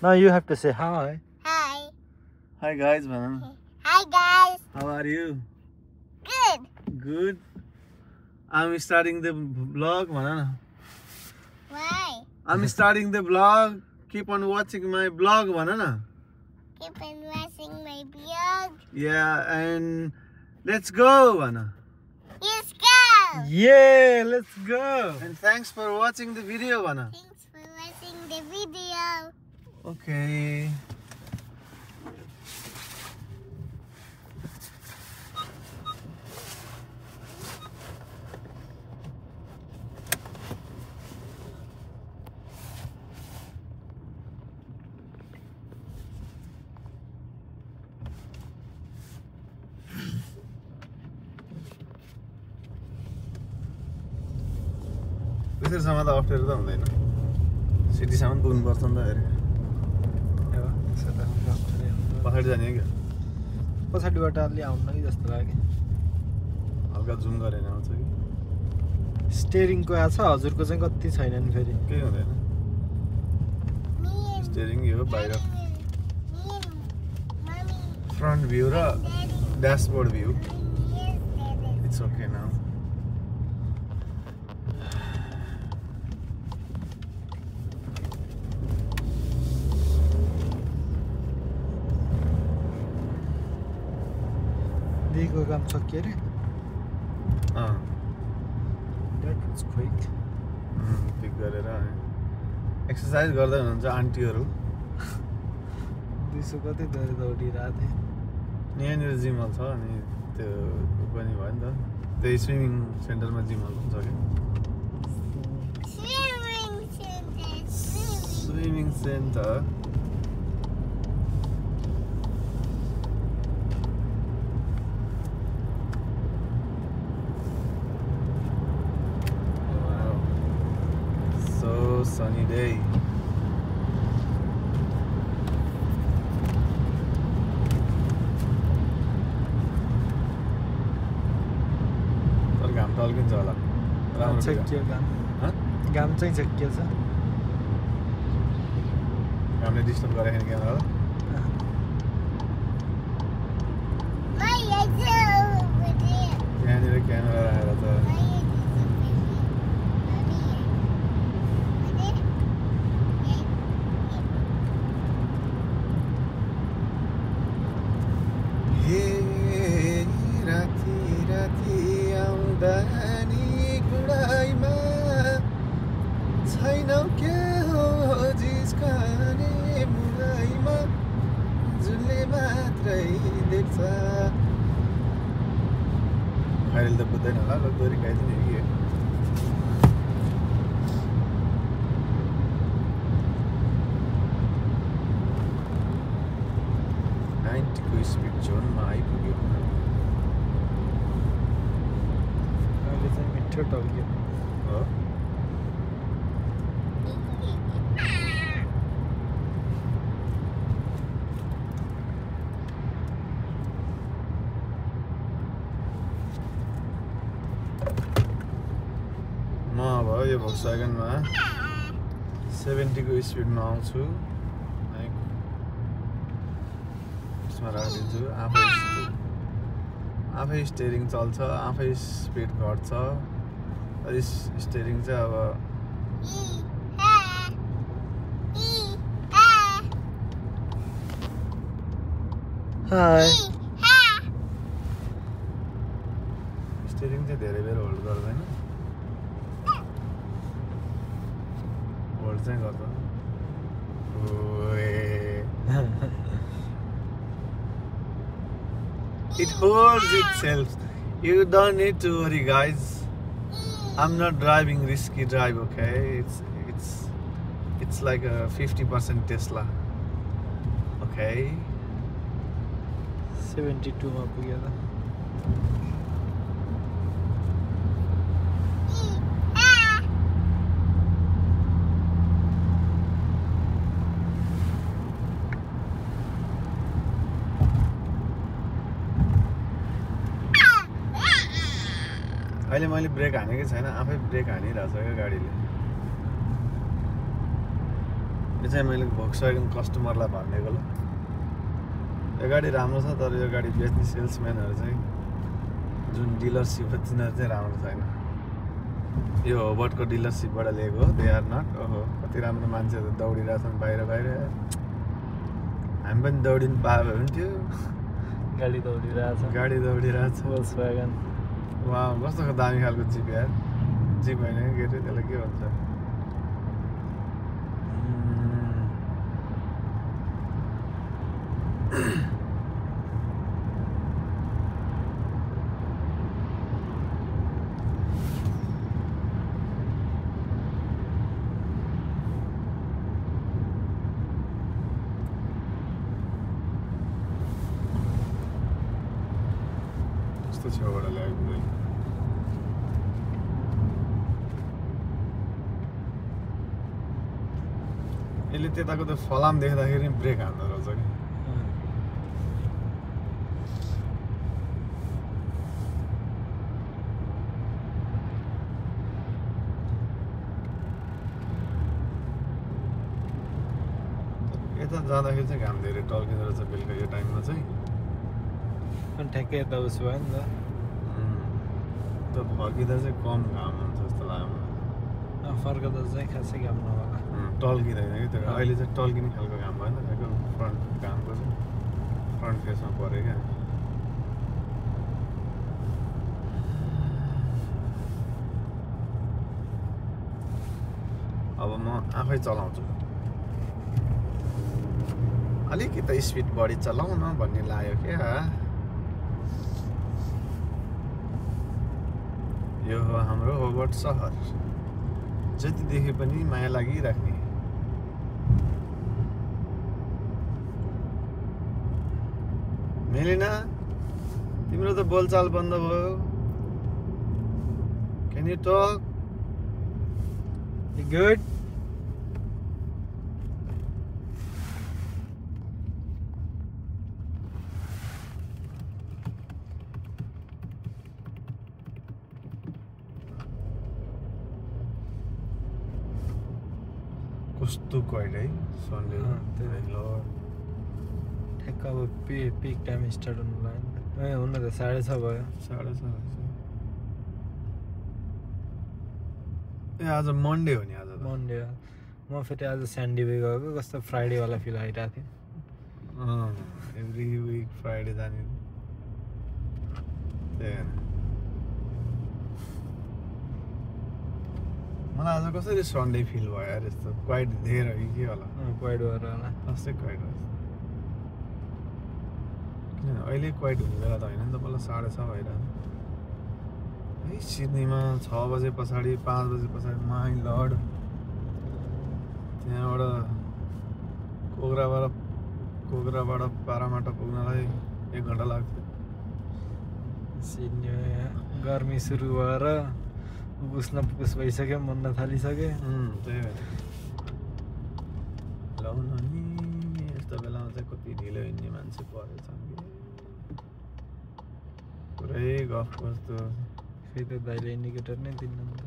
Now you have to say hi. Hi. Hi guys, man. Hi guys. How are you? Good. Good. I'm starting the vlog, man. Why? I'm starting the vlog. Keep on watching my vlog, man. Keep on watching my vlog. Yeah, and let's go, man. Let's go. Yeah, let's go. And thanks for watching the video, man. Thanks for watching the video. Okay. त्यसैसम्म त अप्ठ्यारो त हुँदैन सिटीसम्म पुग्नुपर्छ नि त फेरि पछाडि जाने क्या पछाडिबाट अलि आउन कि जस्तो लाग्यो हल्का जुम गरेर आउँछ कि स्टेरिङको आछ हजुरको चाहिँ कति छैन नि फेरि केही हुँदैन स्टेरिङ यो बाहिर फ्रन्ट भ्यू र dashboard view it's okay now दिदीको काम सकियो अरे द्याट वाज क्विक पिक गरेर एक्सर्साइज गर्दै हुनुहुन्छ आन्टीहरू दिसो कति दौडिरहेको थिएँ यहाँनिर जिम हल छ अनि त्यो पनि भयो नि त त्यही स्विमिङ सेन्टरमा जिम हल हुन्छ कि स्विमिङ सेन्टर sunny day. तर घाम टल्किन्छ होला राम्रो छक्कियो घाम चाहिँ छक्कियो छ घामले डिस्टर्ब गरेको नि क्यामेरा त्यहाँनिर क्यामेरा राखेर त छैनौ के हो जिस्काने मुलाइमा जुनले मात्रै देख्छ अहिले त बुझ्दैन होला लोकदोरी गाइदिने कि 90 को स्पिड जोनमा आइपुग्यो अहिले चाहिँ मिठो टल्क्यो हो म अब यो भोक्सवागनमा 70 को स्पिडमा आउँछु यसमा राखिदिन्छु आफै स्टेरिङ चल्छ आफै स्पिड घट्छ स्टेरिङ चाहिँ अब हाय स्टेरिङ चाहिँ धेरै बेर होल्ड गर्दैन होल्ड चाहिँ गर्छ It holds itself. You don't need to worry, guys. I'm not driving risky drive, okay? It's like a 50% Tesla. Okay? 72 मा पुग्यो त अहिले मैले ब्रेक हानेकै छैन आफै ब्रेक हानिरहेछ क्या गाडीले यो चाहिँ मैले भोक्सवागन कस्टमरलाई भनेको ल यो गाडी राम्रो छ तर यो गाडी बेच्ने सेल्सम्यानहरू चाहिँ जुन डिलरसिप हो तिनीहरू चाहिँ राम्रो छैन यो होबर्टको डिलरसिपबाट लिएको हो दे आर नट ओहो कति राम्रो मान्छेहरू दौडिरहेछन् बाहिर बाहिर हामी पनि दौडिनु पाए हुन्थ्यो गाडी दौडिरहेछ दौडिरहेछ भोक्सवागन वा कस्तो दामी खालको जिप यार जिप होइन के अरे त्यसलाई के भन्छ कस्तो छेउबाट ल्याएको यसले त्यताको त फलाम देख्दाखेरि ब्रेक हान्दो रहेछ कि यता जाँदाखेरि चाहिँ घाम धेरै टल्किँदो रहेछ बेलुका यो टाइममा चाहिँ अनि ठ्याक्कै यता उसो भयो नि त फर्किँदा चाहिँ कम घाम हुन्छ जस्तो लाग्यो त फर्कँदा चाहिँ खासै घाम नहोला टल्किँदैन कि त्यो अहिले चाहिँ टल्किने खालको घाम भएन ठ्याक्कै फ्रन्ट घामको चाहिँ फ्रन्ट फेसमा पऱ्यो क्या अब म आफै चलाउँछु अलिकति स्पिड बढी चलाउँ न भन्ने लाग्यो क्या यो हो हाम्रो होबर्ट सहर जति देखे पनि माया लागिराख्ने मेलिना तिम्रो त बोलचाल बन्द भयो क्यान यु टक गुड कस्तो क्वाइट है सन्डे ठ्याक्क अब पिक टाइम स्टार्ट हुनु लाग्यो हुन त 6:30 भयो 6:30 ए आज मन्डे हो नि आज मन्डे म फेरि आज स्यान्डिवे गएको कस्तो फ्राइडेवाला फिल आइरहेको थियो एभ्री विक फ्राइडे जाने त्यही मलाई आज कसरी सन्डे फिल भयो यार यस्तो क्वाइट धेरै हो कि के होला क्वाइट भएर होला अस्ति क्वाइट भयो किनभने अहिले क्वाइट हुने बेला त होइन नि त पहिला 6:30 भइरहेको है सिडनीमा 6 बजे पछाडि 5 बजे पछाडि माई लर्ड त्यहाँबाट कोग्राबाट पारामाटा पुग्नलाई 1 घन्टा लाग्थ्यो सिडनी गर्मी सुरु भएर पुस भइसक्यो मन्न थालिसक्यो त्यही भएर लाउन नि यस्तो बेलामा चाहिँ कति ढिलो हिँड्ने मान्छे परेछन् कि पुरै गफ कस्तो फेरि त दाइले इन्डिकेटर नै दिन्न नि त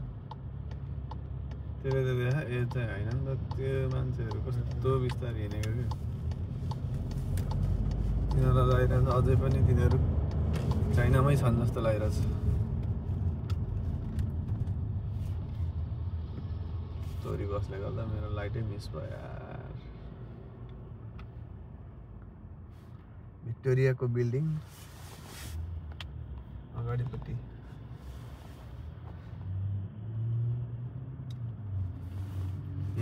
त्यसले त देखा ए चाहिँ होइन नि त त्यो मान्छेहरू कस्तो बिस्तारै हिँडेको कि तिनीहरूलाई लागिरहेछ अझै पनि तिनीहरू चाइनामै छन् जस्तो लागिरहेछ स्टोरी बसले गर्दा मेरो लाइटै मिस भयो यार भिक्टोरियाको बिल्डिङ अगाडिपट्टि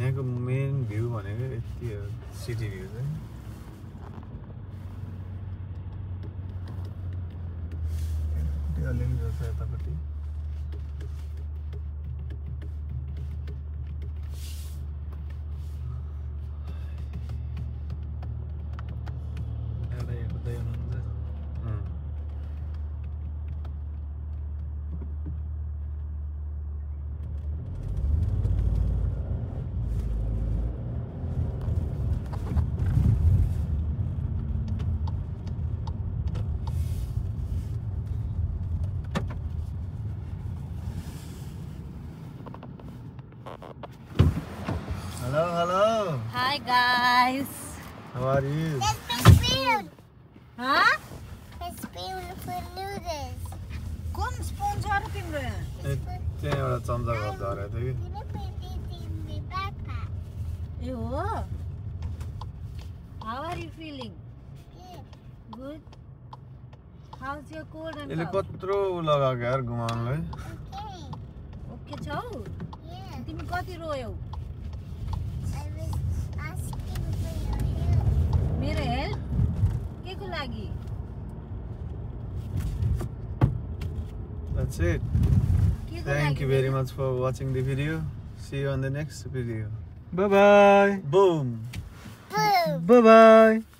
यहाँको मेन भ्यू भनेको यति हो सिटी भ्यू चाहिँ अलिअलि जस्तो यतापट्टि guys. How are you? That's my spoon. Huh? My spoon for noodles. कुन स्पुन छ र तिम्रो यहाँ? त्यहाँ एउटा चम्चा गर्दा रहेछ कि I'm gonna put it in my backpack. ए हो? How are you feeling? Good. Good. How's your cold and यसले cough? कत्रो लगाएको यार घुमाउनुलाई Okay. Okay छौ? Yeah. तिमी कति रोयौ? I was asking for your help. मेरो हेल्प? के को लागि? That's it. के को Thank लागि? you very much for watching the video. See you on the next video. Bye bye. Boom. Boom. Bye bye.